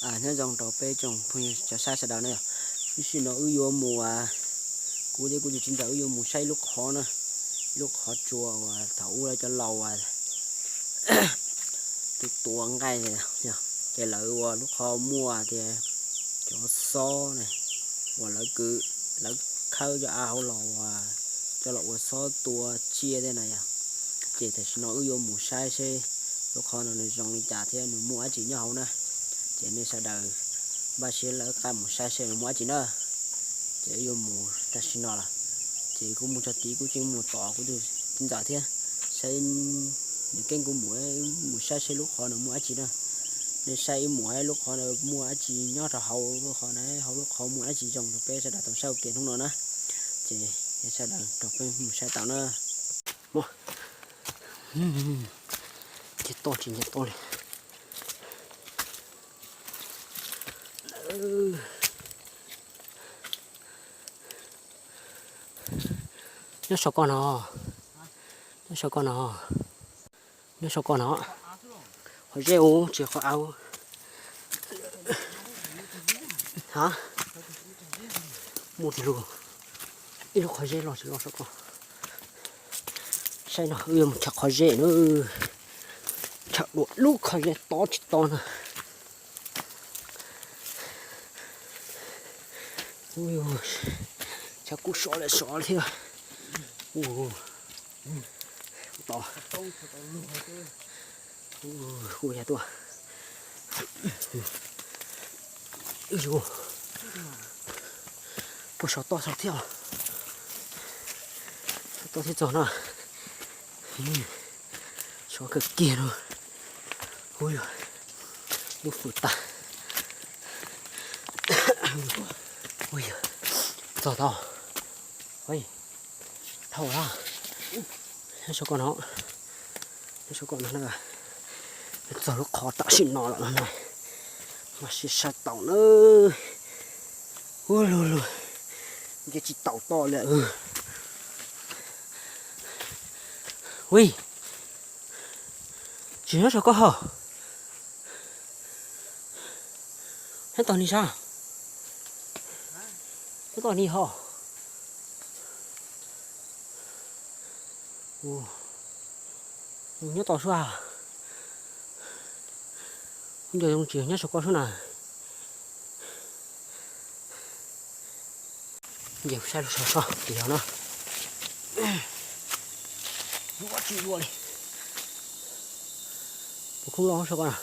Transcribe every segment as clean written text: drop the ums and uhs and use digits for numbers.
nhớ dòng tàu pe trồng phun cho sai sẽ đào này cái gì nó ưu mùa cú đấy cú chính là ưu mùa say lúc khó nữa lúc khó chua và thấu ra cho lâu từ tuồng ngay này nhá cái lợi lúc khó mua thì cho xó này và lợi cứ lợi khâu cho áo lò và cho lọ xó tua chia thế này à chỉ thì nó ưu mùa say xe lúc khó nó dòng đi trả thế nó mua chỉ nhau nè chỉ nên sao đời ba xe lỡ cả một sai xe mua chỉ nữa chỉ yêu mù ta xin nó là chỉ cũng mua cho tí cũng chỉ mua tỏ cũng được tin giả thế xây những kênh của mua sai xe lúc họ nó mua chỉ nữa nên xây mua lúc họ nó mua chỉ nhớ là hậu họ này hậu lúc họ mua chỉ dòng được bé sẽ đặt tầm sau kiện không nữa nữa chỉ sao đời đọc cái một sai tạo nữa mua chỉ to chỉ nhặt to này nó sao con nó sao con nó sao con nó hồi rêu chỉ có áo hả một luôn ít lúc hồi rêu rồi chỉ lo sao con say nó ươm chặt hồi rêu nữa chặt đuổi lúc hồi rêu to chỉ to nè ui chặt cú sọ lại thế à to ui ya tua ui bố sọ to sao theo to thế cho nó sọ cực kỳ luôn ui bố phụ ta ui to ui thâu ra số con nó là giờ nó khó tạo xin nó lại này mà sẽ sạch tàu nữa ui lùi cái chỉ tàu to lại ui chỉ nó sao có hả hết tàu đi sao cái tàu đi hả nhớ tàu số à giờ trong chiều nhớ số con số nào giờ sai số thì nó quá chịu luôn đi không lo số con à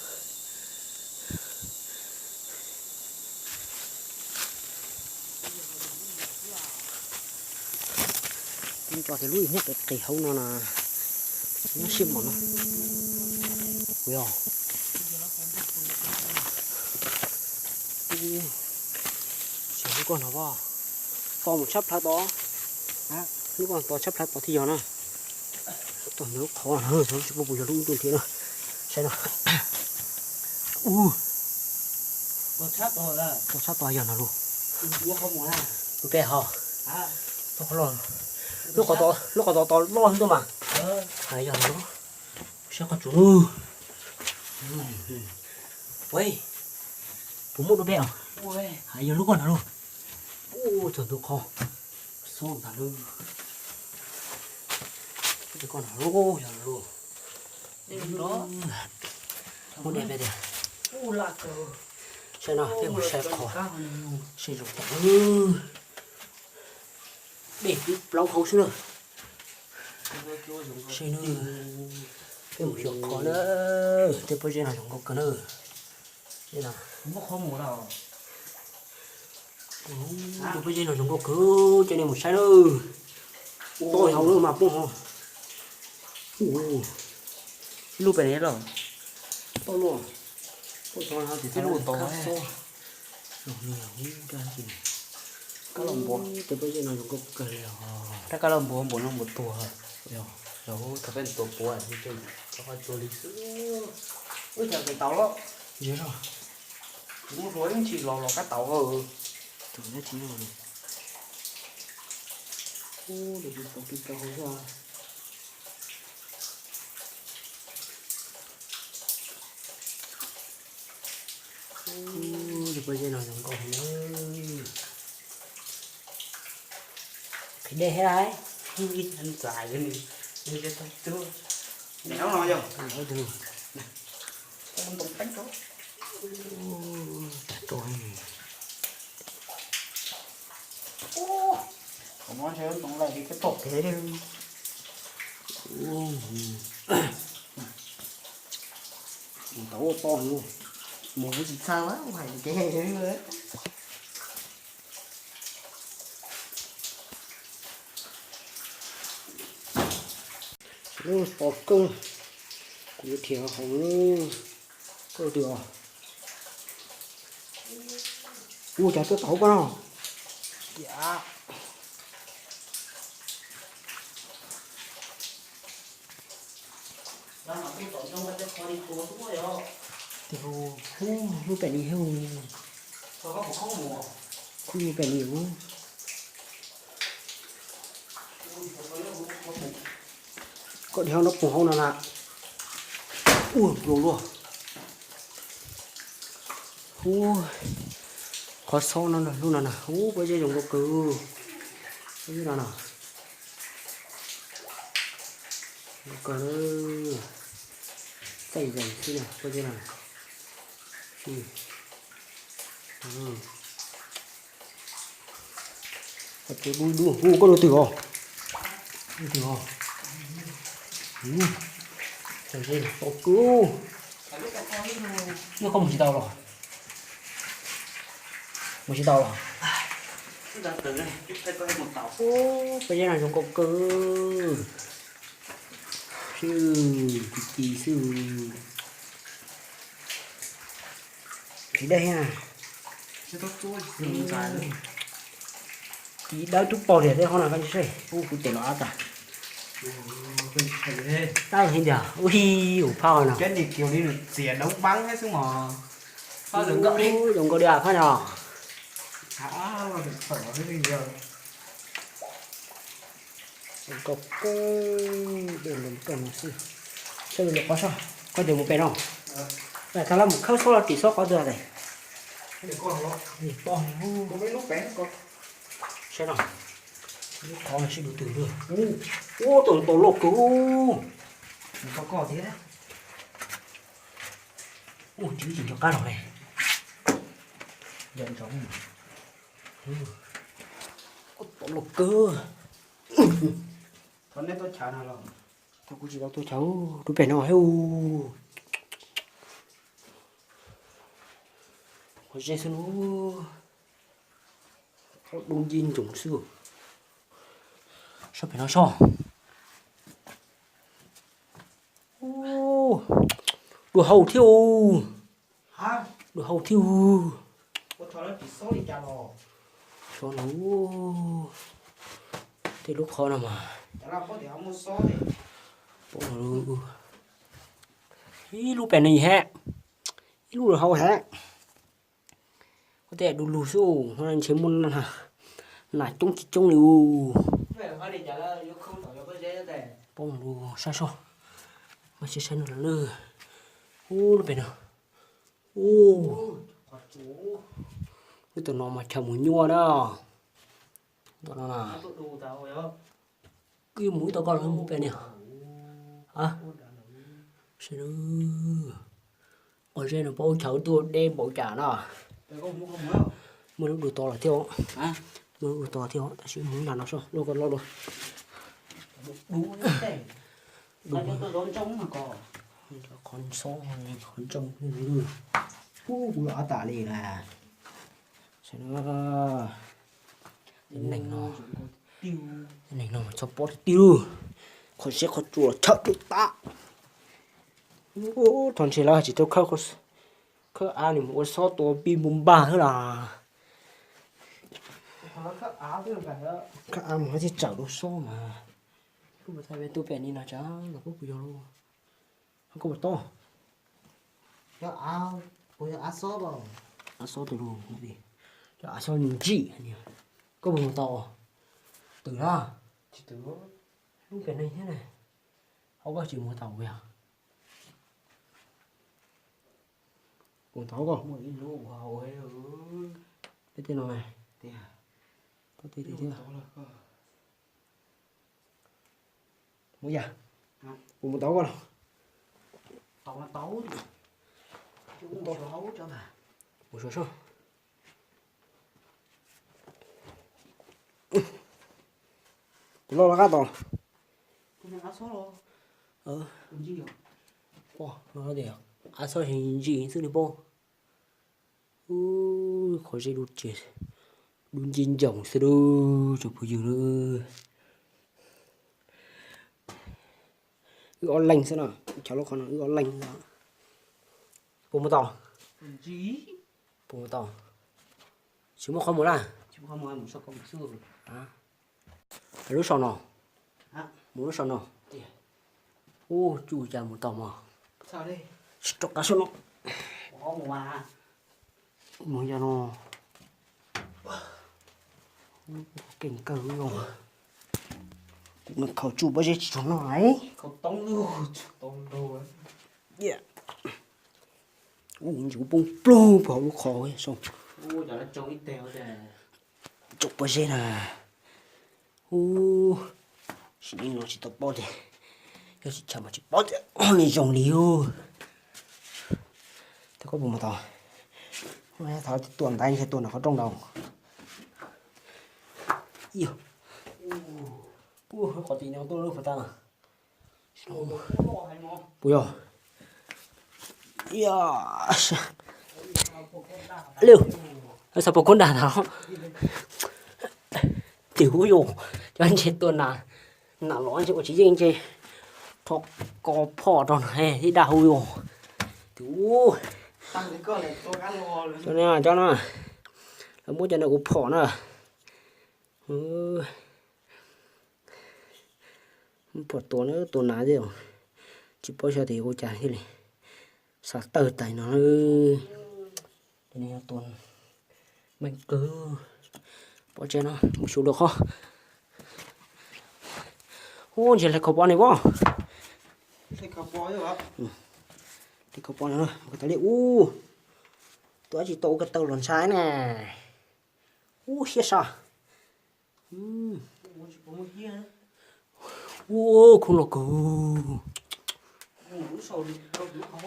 cho thì lui nhất cái hông nó xiêm mà nó quý à chỉ con nó vào to một chắp lá to lúc còn to chắp lá to thì giờ nó toàn nước khó hơn nó chỉ có bùi lung tung thế nữa xem nào to chắp to giờ nó luôn ok hả to lo lúc còn to lo hơn thôi mà hay giờ nó sao con chú ui bố một đứa bèo hay giờ lúc còn nào luôn ô trời tôi kho xong thằng luôn cái con nào luôn giờ luôn đó một đẹp đây xem nào cái một xe khó sử dụng để lâu không xưa xem nữa cái một dụng khó nữa tiếp bây giờ là dùng có nữa đây nào không có đâu bây giờ là dùng có cứ cho nên một sai nữa tôi không nữa mà cũng lúc này đấy rồi tôi luôn tôi cho nó thì cái lúc to rồi nhiều cái gì cá lồng bò tiếp bây giờ là dùng có cườiถ้าcá lồng bò bốn lồng một tua rồiถ้าเป็นตัวปัวที่จะเขาตัวลิซui thằng cái tàu đó dễ rồi cũng rồi chỉ lò cá tàu rồi thử nó chín rồi ô để đi có cái câu ra Thì bây giờ nó giống còn nữa cái đây hết đấy ăn dài cái này như cái tay chưa néo nó chưa ăn ở đường con tụng bánh đó rồi còn nó chơi còn lại cái tổ thế đi tấu to luôn mù gì sao á không phải cái hệ thế nữa nó to cưng cũng thiệt không có được chả tôi tấu con nào dạ đang ở trong tổ trong cái khó đi cố đúng rồi thì hú bẻ đi hú có không mùa hú bẻ đi hú có theo nó cùng không nào nè ui luôn luôn hú khó so nó luôn nào nè hú bây giờ dùng có cứ cái gì nào nè còn cây dày thế này coi như nào cái đuôi đuôi có đồ tử không đồ tử không cái gì ô cứu nó không một chỉ tàu rồi một chỉ tàu rồi đang từ này thấy có một tàu ô bây giờ này trong cốc cơ sư kỳ sư thì đây ha chứ tốt chuối dùng dài luôn thì đau chút bò thì thế không là cái gì ô cái tiền nó ác à tao hình giờ ui ủ phao nào cái này kiểu đi được xỉa nấu bắn hết xuống mà phao đừng gỡ đi dùng có đi à phao nào hả là được phở cái gì giờ cọc cơ để làm cần gì sao được có sao có được một cái nào vậy thằng làm một khâu số là tỷ số có được này để con nó thì bò có mấy lúc bé con xem nào con này sẽ đủ từ được ô tổng tổ lộc cứu có cỏ thế đấy ô chứ gì cho cá rồi này dần chóng có tổ lộc cơ thôi nên tôi chả nào rồi tôi cũng chỉ đâu tôi cháu tôi phải nói heo có dây nó có đông dinh trùng xưa sao phải nói sao ô đồ hầu thiêu hả đồ hầu thiêu có thằng nó chỉ số đi chả rồi cho nó thì lúc khó nào mà chả là có thể không một số thì bộ nó ý lúc bèn này hả ý lúc hầu hả có thể đủ lù su nên chỉ muốn là chung liu vậy là đi chả là không tỏ cho cái dễ thế bông lù sao sao mà chỉ xem là lư lúc bèn nào cái tụi nó mà chồng muốn nhua đó tụi nó là tôi đủ tao rồi cái mũi tao con không bèn nè hả sao ở trên là bố cháu tôi đem bộ trả nó mưa lúc đủ to là theo hả mưa đủ to theo ta sẽ muốn là nó sao đâu còn lo đâu đủ thế đủ tôi đón trống mà con số con trông như vừa ở tả lì là sẽ nó đến nành nó tiêu nành nó mà cho bớt tiêu con sẽ có chùa chợ được ta thằng chỉ là chỉ tôi khâu khâu ăn thì một số tổ bim bùm ba thôi là khắc áo cái này đó các ăn mà chỉ chảo đồ số mà lúc mà thay bên tôi bèn đi nào chả là có bây giờ luôn không có một to cho áo bây giờ áo số vào à số từ luôn cái gì cho à số nhìn chị có một to từ đó chỉ từ lúc cái này thế này không có chỉ một tàu vậy à Bụng táo không? mỗi lũ hầu ấy ơi Cái tên nào này? tiền Có tên gì chưa? tao là có Mua già. Hả? Bụng táo con nào? tao là tấu chứ không có hấu cho bà Một số số. Lo là cá to. cái này áo số rồi Ờ, gì rồi wow, nó để à sao hình gì xử lý bo. Khỏi dây đút chết. Đun chín dòng sẽ đu chụp vừa nữa. Gõ lành xem nào, cháu nó còn gõ lành đó. Bụng một to, gì bụng một to. Chứ mà không muốn là. chứ không ai muốn sao có một xương À. Lúc sau nào? hả Muốn lúc sau nào? tiền Chú già một tò mò. sao đây Chọc cá số nó. có một mà Muốn cho nó. Kinh cơ rồi. Cũng là khẩu chủ bao giờ chỉ cho nó ấy. không tông luôn tông luôn Yeah. Chú bông plô vào lúc khó ấy. Xong. giờ nó trông ít tèo thế Chọc bao giờ nè. Chỉ đi nó chỉ tập bao thế. Nó chỉ chậm mà chỉ bao thế. Này dòng liêu. Thế có bụng mà to. Mẹ thảo tuần tay thì tuần nó có trong đầu. Yêu. Có tí nào tôi luôn phải ta nào. Bùi rồi. Yes. Liêu. Nó sao bộ con đàn hả? Tiểu vô. Cho anh chị tuần nào. Nào nói chứ có chỉ riêng chị. Thọc có phỏ tròn hè thì đào vô. Tiểu. tăng cái cơ này tôi ăn ngon Cho nên là cho nó. Nó muốn cho nó có phỏ nữa. Phỏ tuần ná gì rồi. Chỉ bao giờ thì cô chạy thế này. Sạc tờ tay nó. Cho nên là tuần. Mình cứ. Bỏ chơi nó. Một số được không? Chỉ là cậu bọn này quá. cái cặp bó rồi ạ Thì cậu bọn này thôi. Cái tài liệu. Tôi chỉ tổ cái tàu lần trái nè. Xia sao. có một kia nữa Không là cờ. lũ sầu đi đâu lũ khó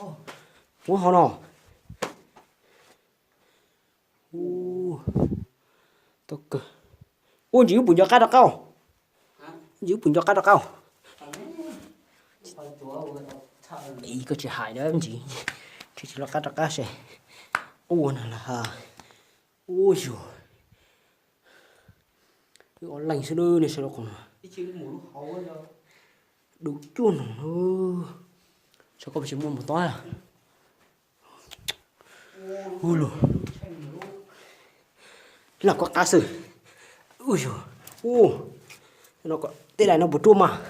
Muốn hả nào? Tôi cờ. Chỉ bùn cho cá đặc cao. Giữ bùn cho cá đặc cao. Ý có chỉ hại đó em chị. Chỉ là cá đặc cá sẽ. Này là hà. Ôi dồi. Cái con lành sơ đơ này sao nó còn. cái chữ mũ khó rồi Đủ chuồn nữa. Sao có phải mua một toa à? Ôi lồi. Là có cá sử. Ui dồi. Nó có. Tên này nó bột chua mà.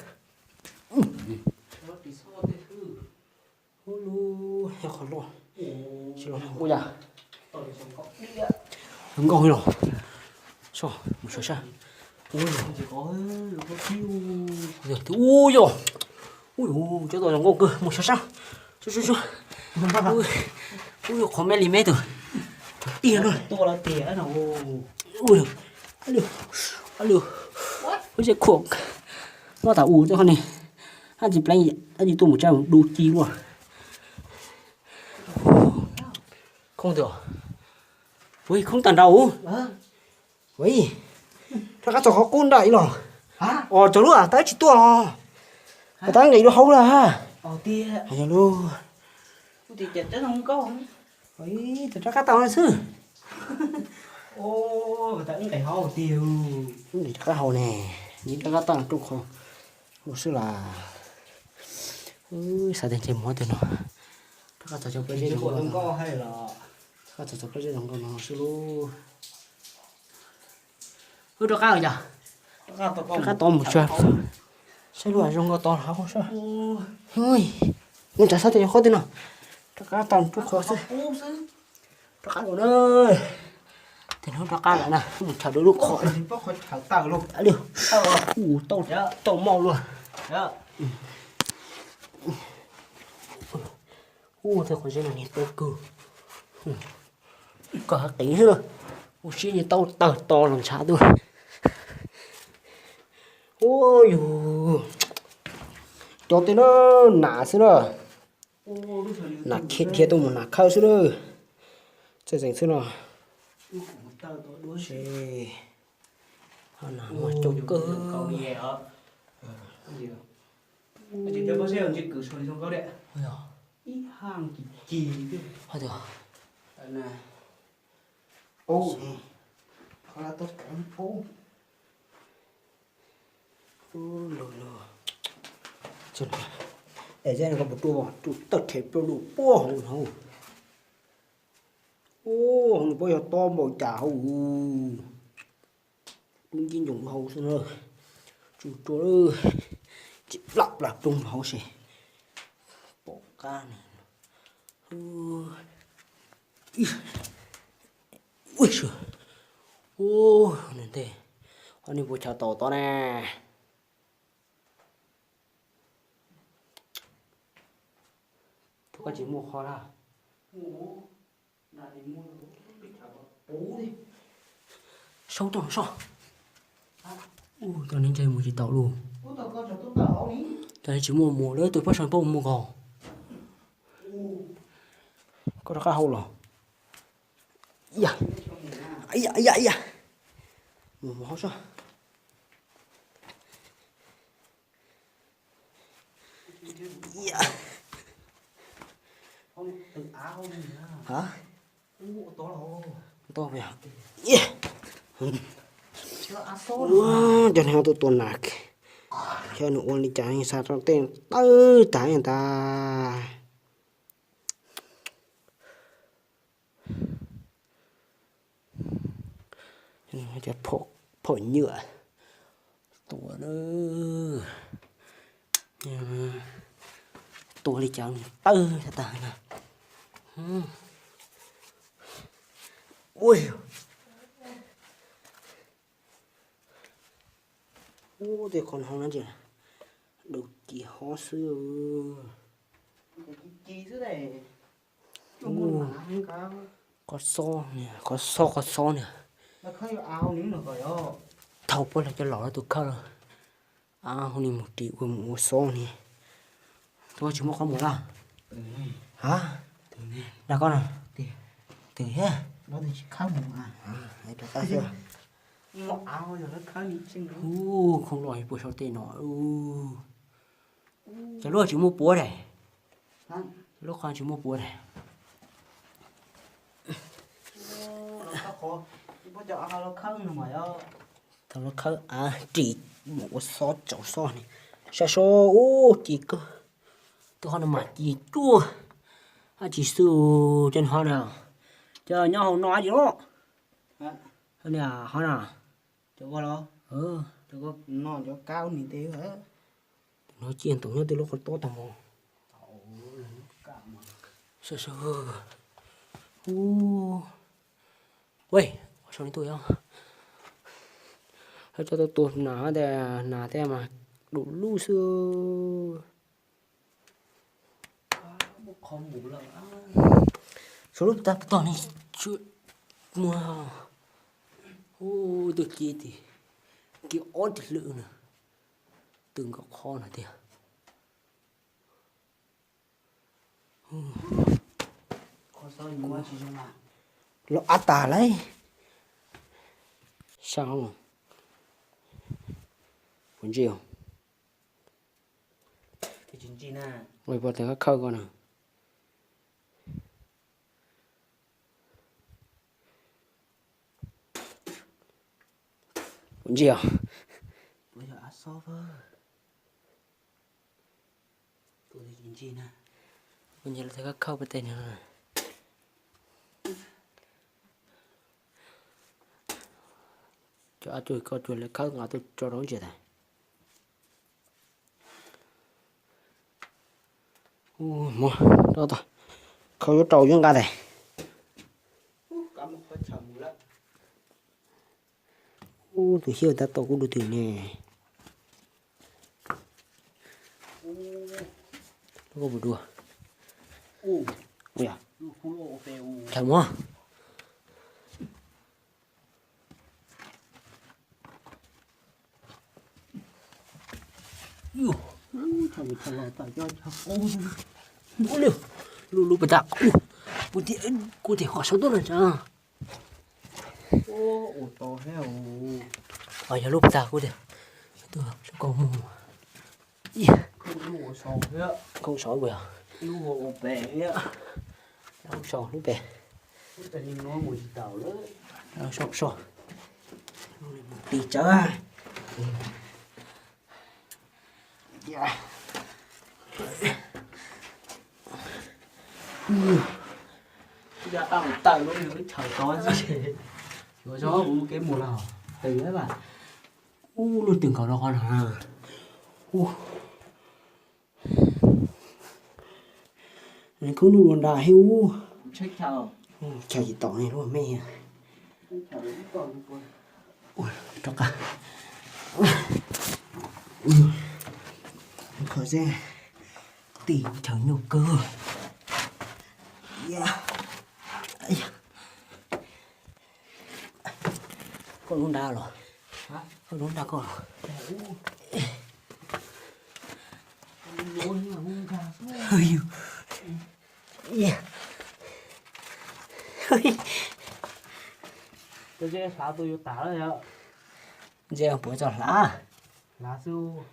Ôi lồi. Heo khó lồi. Chỉ là ôi da. Không có rồi. Sao? Một số sao? Ôi chỉ có phiêu rồi. Ui dồi. Ui cho tôi làm con cơ. Một số sao? Sao. Ui khó mẹ lì mẹ từ. Tiền rồi. to là tiền nào Ui alo ôi trời khổ nó thả cho con này anh chỉ play anh chỉ tu một trăm đủ chi luôn không được ui không tàn đầu ui nó có con đại rồi hả cháu nữa tới chỉ tua rồi tới ngày nó hấu là ha tia hay luôn thì chết chứ không có ui thật ra cá tàu này sư người ta cũng phải hao tiêu để cá hầu nè nhìn cá tàu trung không một số là sao đến chơi món từ nó cá tàu trong cái gì không có hay là cá tàu trong cái gì nó số lô đó cá rồi nhở cá to một chút sao luôn trong cái to hả không sao ôi mình trả sao thì khó thế nào cá tàu chút khó chứ cá rồi ơi thì nó cá lại nè một thằng đôi lúc khó khó thảo tàu luôn đã được tàu mau luôn thôi khỏi chơi này tốt cơ Có tí nữa. Ôi xí như tao to làm sao tôi. Ôi cho tôi nó nã xí nữa. Nã kia tôi muốn nã khâu xí nữa. Chơi dành xí nữa. Xí. Nã mà chỗ cơ. Chị cho bác sĩ ông chị cứ số đi xong có đấy. Ít hàng kỳ chứ. Thôi được. Nè. Ô. Có là tốt lắm. Ô. Ô lồ. Chứ nào. Để ra nó có một tua bỏ. Tụi tật thể pro đủ bố hồn hồn. Ô hồn bố giờ to mồi chả hồn. Đúng kinh dùng hồn xin rồi. Chú ơi. Chị lọc trong hồn xì. Bỏ ca này. Ui trời. Ô nên thế. Hôm nay bố chào tổ to nè. Tôi có chỉ mua kho ra. Sâu trong sao? Ui tôi nên chơi một chỉ tàu luôn. Tôi chỉ mua đấy tôi bắt sang bông mua gò. Có ra hâu rồi. Dạ. Dạ. Mua hó sao? Dạ. Hả? To vậy hả? Yeah. Cho nên tôi tuần nạc. Cho nó ôn đi trái sao trong tên tư trái người ta. Cho phổ nhựa. Tủa nữa. Tủa đi chẳng tư cho ta nè. Ui. Ô thì còn không nói gì. Đầu chỉ hó xưa. Chi thứ này. Có so nè. Nó khơi áo níu được rồi đó. Thâu bớt là cho lỏ tụi khơi rồi. Hôm nay 1 triệu của một so nè. Tôi chỉ mua có một là. Hả? Là con à? Từ hết. Nó thì chỉ khá một à. Đấy được ta chưa? Một áo rồi nó khá nhịp sinh đó. Không loại bữa sau tên nó. Chả lúc chỉ mua búa này. Lúc con chỉ mua búa này. Nó khó. Bây giờ nó khăn rồi mà đó. Thằng nó khơi chỉ một số chậu so này. Sao chỉ cơ. Tôi hỏi nó mà chỉ chua. Chỉ sư trên hoa nào. Chờ nhau không nói gì đó. Thế là hoa nào. Chỗ có đó. Chỗ có non chỗ cao này thế hả? Nói chuyện tổng nhau từ lúc còn tốt tầm mồ. Sơ. Ui, sao đến tôi không? Cho tôi tuột nã thế mà đủ lu xưa. Không ngủ lợ. Số lúc ta toàn này chuyện mua. Từ kia thì cái ớt thịt lợn nè. Từng góc kho này kìa. Có sao nhưng mà chỉ trong là. Nó tà lấy. Sao không? Muốn gì không? Thì chính trị nè. Rồi bỏ tới các khâu con nào. Muốn gì không? Bây giờ ăn so vơ. Tôi thì chính trị nè. Bây giờ là tới các khâu bên tên nữa. Cho tôi coi tôi lấy khâu ngã tôi cho nó chuyện này. Mua đó thôi. Khâu cho trâu chúng ta này. Cả một cái chầm lắm. Tôi hiểu ta tổ cũng được thử nè. Nó có một đùa. Ui à, chào mua yêu thằng lo tại cho ô liu lu bật đạo cô thì họ sống tốt rồi chứ ô to heo ở nhà lúc ta cô thì tôi con không lúa sò nữa không sói bữa lúa bè nữa không sói lúc bè tại vì nó mùi tàu nữa sói sói đi chơi giờ tao tao nó mới trời to gì rồi cho uống cái mùa nào từ đấy bà luôn từng cầu đó con à này cứ luôn đà heo check thao chào chị tỏ này luôn mẹ ui cho cả khởi ra tìm chờ nhiều cơ con luôn đau rồi con luôn đau con hơi tôi sẽ xả tôi tả rồi ạ giờ bữa giờ lá su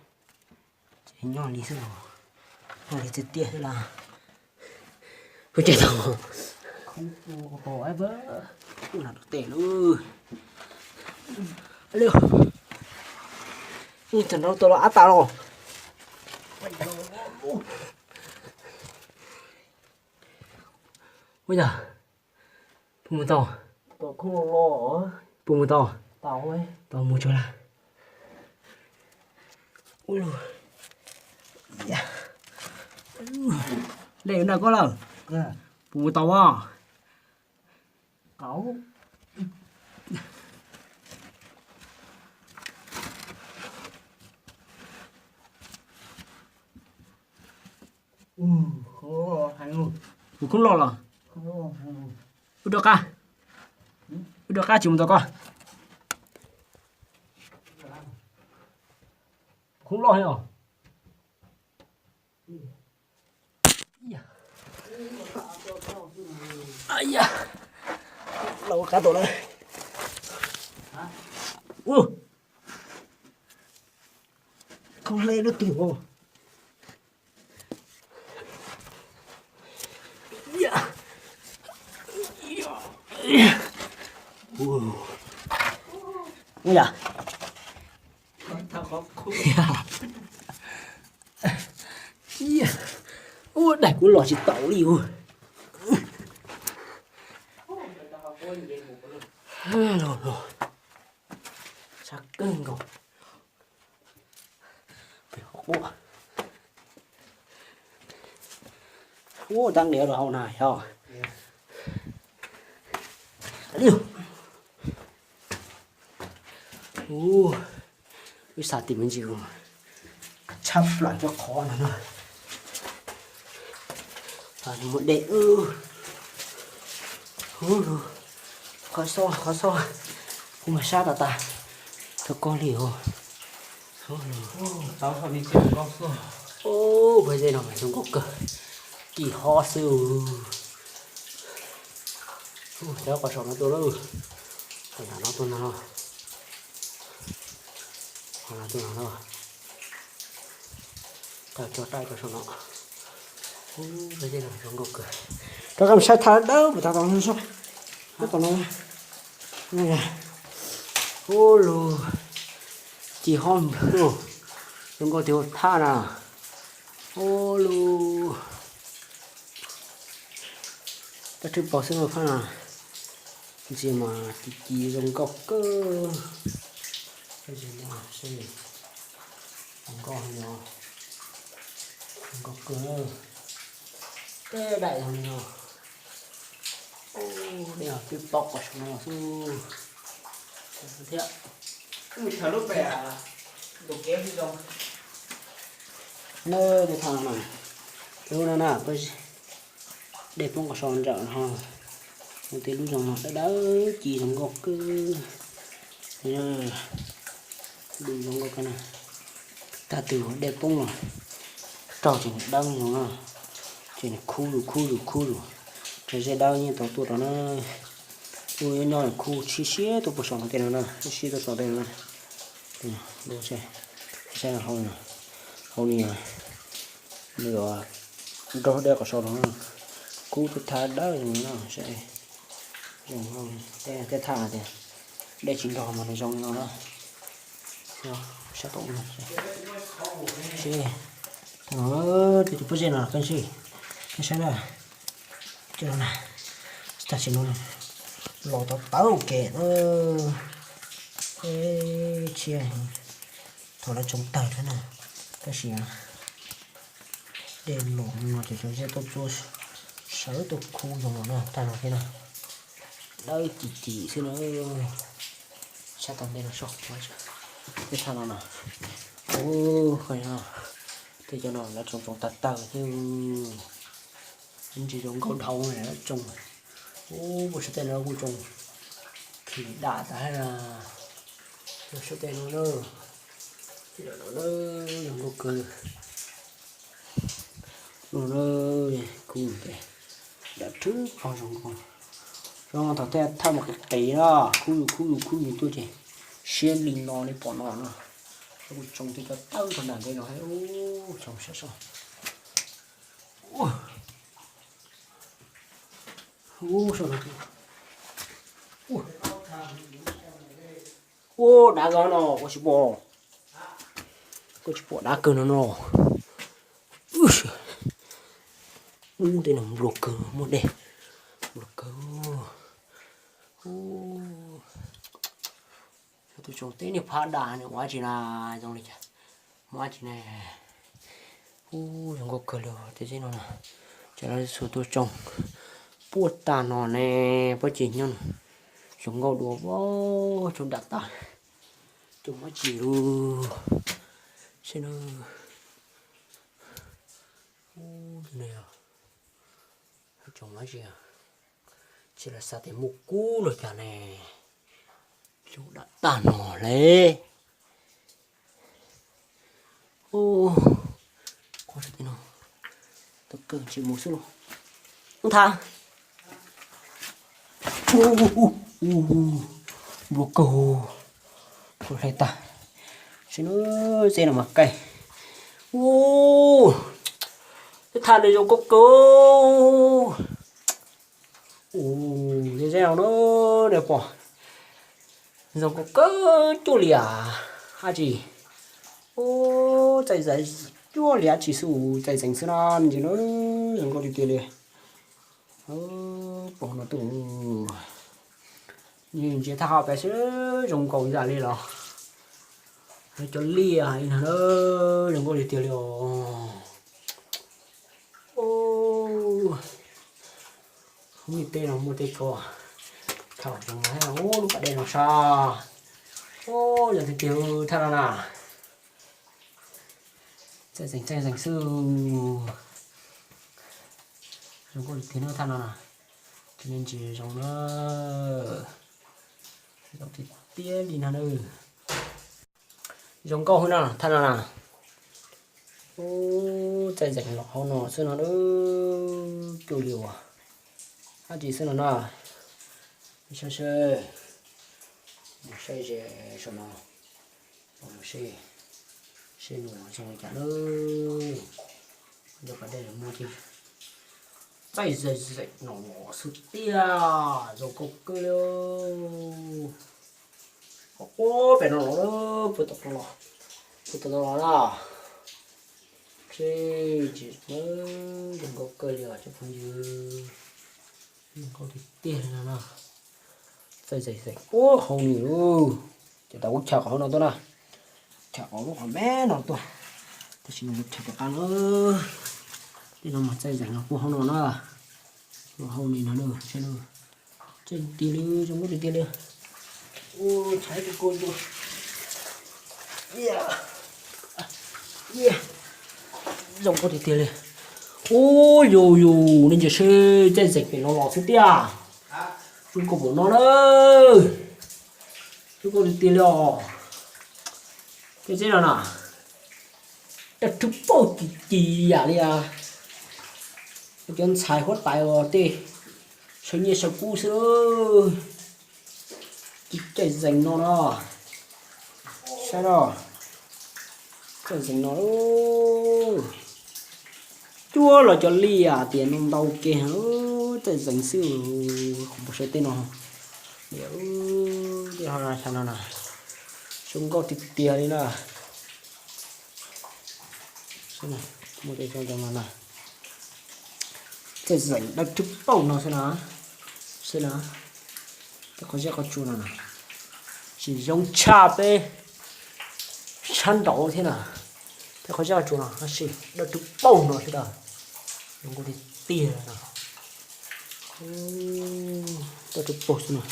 chỉ nhỏ đi xưa rồi đi tiệt là cứ chạy thằng không có ai bớ là được tệ luôn liêu nhưng chẳng đâu tôi đã tao rồi bây giờ bùm to tôi không lo bùm to tàu ấy tao mua cho là ui rồi đây là có lần bùm to à cẩu không lo hay luôn không lo là không lo hay luôn được ca chúng tôi coi không lo hay không ai da lâu cá tổ đây không lên nó tiểu không ui da tao có khu ui đẩy của lò chỉ tẩu đi ui rồi chắc cưng rồi phải học bộ tăng đĩa rồi hậu này hả liêu cái sao tìm mình chịu chắp lại cho khó nữa một đệ khó so không mà sát ta cho con liều tao phải đi xem con số bây giờ nó phải dùng gốc cờ kỳ ho siêu cháu có sổ nó tôi đâu phải là nó tôi nào hoặc là tôi nào đâu ta cho tay có sổ nó bây giờ nó phải dùng gốc cờ tao làm sai thà đâu mà tao còn sao nó còn nó này lù chỉ hôm rồi chúng có thiếu tha nào lù ta chụp bảo sinh rồi nào gì mà chỉ dùng gọc cơ cái gì mà gì không có nhỏ gọc cơ cái đại thằng nhỏ đây là cái bọc của nó su thế mình thở lúc bè đồ kéo đi đâu nơi cái thằng này đâu nè nè tôi đẹp không có son rợn ha một tí lúc dòng nó đỡ chỉ dòng gọc cứ đúng dòng gọc cái này ta từ đẹp không rồi trò chỉ đăng đúng không chỉ này khu rồi cái gì đau như tụi đó nó ui nhỏ khu xí tụi bớt sòng tiền nó xí tụi sòng tiền nó đồ xe là hầu này nửa đó đeo cả sòng đó khu tụi thà đau thì nó sẽ dùng không cái thà thì để chính đó mà nó dùng nó đó sẽ tụng nó xe thằng thì tụi bây nào cái gì cái xe này cho nó này ta chỉ nói lò tao kệ nó chia thôi là chống tay thế này cái gì à đèn lò mà chỉ cho tôi cho sáu tôi khu dùng nó ta nói thế nào đây chỉ xin nó sao tao đây nó sọc quá cái thằng nào ô phải nào thì cho nó là trồng tạt chứ anh chỉ trồng câu đầu này nó trồng ô một số tên nó cũng trồng thì đã hay là một số tên nó thì nó đừng có cười nó cùng thế đã trước vào trong con thằng ta thay một cái tí đó khu như tôi chỉ xuyên linh nó đi bỏ nó trồng thì cho tao còn làm cái nó hay ô trồng sẽ sao sao nó đá gà nó có chỉ bỏ đá cờ nó tên là một cờ một đẹp một cờ tôi trồng tên này phá đá này quá chỉ là dòng này chả quá chỉ này dòng có cờ lửa thế chứ nó là cho nó số tôi trồng buốt tà nó nè bớt chỉ nhân chúng ngầu đùa bó chúng đặt ta chúng mới chỉ luôn xem nó này à chúng mới gì à chỉ là sao thì mục cũ rồi cả nè chúng đặt ta nó lên có gì thế nào tôi cần chỉ một số không thà bố cầu của thầy ta xin nó xem là mặt cây cái thằng này dùng cốc câu cái dẻo nó đẹp quá dùng cốc câu chua lìa hai gì chạy chua lìa chỉ số chạy dành sơn ăn thì nó dùng có đi tiền liền bỏ nó tủ nhìn chỉ thao bé sẽ dùng cầu ra đi rồi cho lia hay là nó đừng có đi tiêu liều không biết tên nào mua tên co thảo dùng hay là lúc cả đây nó sao giờ thì tiêu thao nào sẽ dành sư dùng có thì nó thao nào cho nên chỉ dùng nó dùng thì tía đi nào nữa dùng câu hơn nào thằng nào chạy dành lọ hao nọ xưa nó đỡ kiểu liều à anh chỉ xưa nó nào sơ gì sao nào sơ nụ xong cả đỡ được ở đây là mua thì chạy dậy nó sụt tia rồi cục cơ liêu phải nó bớt tóc nó là chỉ mới đừng có cơ liều cho phong dư đừng có thì tiền nào dậy hầu nỉ chỉ tao chào họ nó tôi nào chào họ nó còn bé nó tôi chỉ một chào cả nữa đi nó mà dậy nó của hầu nó hầu nỉ nó nữa trên tiền đi trong cái tiền đi trái cái côn rồi yeah dòng có thể tiền lên ô dù dù nên chỉ sư trên dịch thì nó lọt xuống tia chúng có bộ nó nữa chúng có đi tiền lo cái gì nào nè cái thứ bao chỉ à đi à cái chân xài hốt tài rồi tê sao như sao cú sữa cái dành nó đó sao đó cái dành nó chúa là cho ly à tiền ông đâu kia cái dành sữa không có tên nào nếu đi hỏi là sao nào chúng có thịt tiền đi nè xem nào một cái trong này cái dành đất trúc bầu nó xem nào cái con sẽ có chuột nào chỉ dùng chà bê chăn đậu thế nào cái con sẽ có chuột nào nó xì đất trúc bầu nó thế nào dùng có thịt tiền nào đất trúc bầu thế nào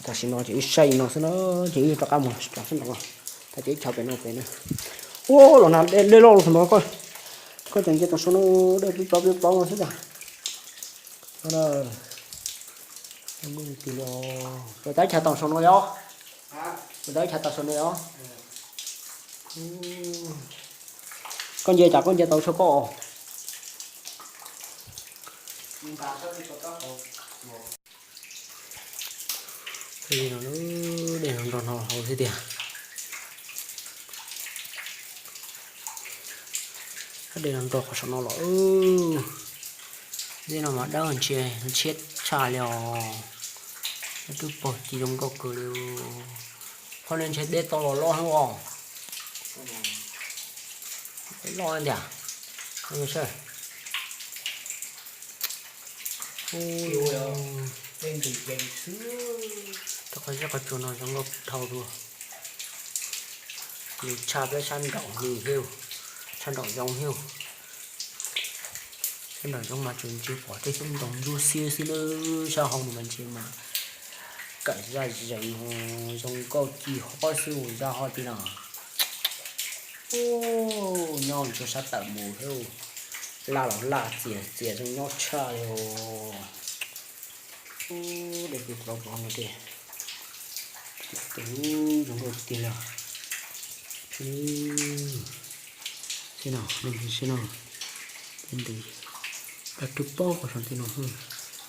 ta xin nó chỉ xây nó sẽ nó chỉ cho cả một cho xin nó ta chỉ chào bên nó bên nữa ô là nào lên lên lô nó coi chẳng cho số nó để biết bao nó thế nào đó không có gì lo rồi tới chặt tàu số nó đó rồi tới chặt tàu số nó đó con dê chặt con dê tàu số có thì nó để nó đòn hậu thế tiền để làm đồ của nó là đây là mà đau hơn chia nó chết trả liều nó cứ bỏ chỉ trong có cửa liều con nên chết để to lo không còn lo anh à không sao bên từ bên xưa tôi có rất là chuột nó trong ngọc thầu đùa thì cha với chăn đậu nghỉ hưu chăn đậu dòng hưu chăn đậu dòng mà chúng chưa bỏ tới trong đồng du xưa xưa nữa sao không mình chỉ mà cởi ra dành dòng câu kỳ khó siêu ra họ tí nào ô nhon cho sát tận mù hưu là chỉa trong nhót trời để việc vào này kìa từ giống đầu tiên là thế nào mình xem nào bên đây đặt chụp bao của thằng thế nào hơn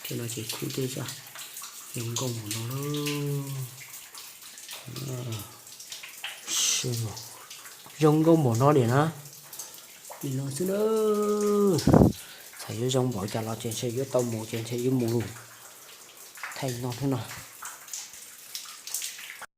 thế nào chỉ cụ thể ra dùng công của nó xem nào dùng công của nó để nó thì nó sẽ đỡ thấy dùng bỏ cho nó trên xe dưới tàu mù trên xe dưới mù thay nó thế nào